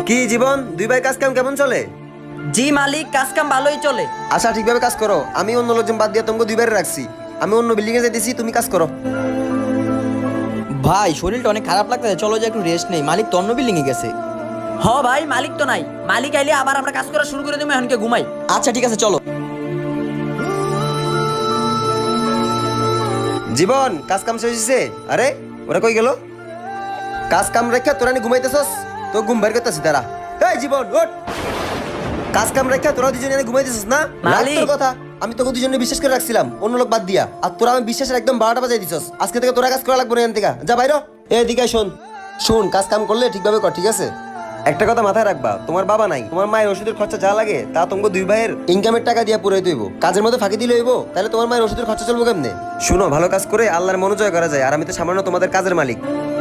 কি জীবন, দুই ভাই কাজ কাম কেমন চলে? জি মালিক, কাজ কাম ভালোই চলে। আচ্ছা, ঠিকভাবে কাজ করো। আমি অন্য লোকজন বাদ দিয়ে তোমাকে দুইবারে রাখছি। আমি অন্য বিল্ডিং এ যাইতেছি, তুমি কাজ করো। ভাই শরীরটা অনেক খারাপ লাগতেছে, চলো যে একটু রেস্ট নেই। মালিক তো অন্য বিল্ডিং এ গেছে। হ ভাই, মালিক তো নাই। মালিক আইলে আবার আমরা কাজ করা শুরু করে দেবো, এখনকে ঘুমাই। আচ্ছা ঠিক আছে, চলো। জীবন, কাজ কাম শেষ হয়েছে? আরে ওরা কই গেল? কাজ কাম রেখা তোরা নি ঘুমাইতেছস? তো ঘুম বের করতেছি তারা। এই জীবন ওঠ। কাজ কাম রেখা তোরা দুজনে ঘুমাইতেছস না? রাখ মালিক। তোর কথা। আমি তোকে দুজনে বিশ্বাস করে রাখছিলাম, অন্য লোক বাদ দিয়া। আর তোরা আমি বিশ্বাসের একদম 12টা বাজাই দিছস। আজকে থেকে তোরা কাজ করা লাগবে না এখান থেকে। যা বাইরে হ। এদিকে শোন শোন, কাজ কাম করলে ঠিকভাবে কর, ঠিক আছে? একটা কথা মাথায় রাখবা, তোমার বাবা নাই, তোমার মায়ের ওষুধের খরচা যা লাগে তা তোমাকে দুই ভাইয়ের ইনকামের টাকা দিয়ে পুরাই দইব। কাজের মধ্যে ফাঁকি দিলে হইব? তাহলে তোমার মায়ের ওষুধের খরচা চলবো কেমনে? শুনো, ভালো কাজ করে আল্লাহর মনোজয় করা যায়। আর আমি তো সামান্য তোমাদের কাজের মালিক।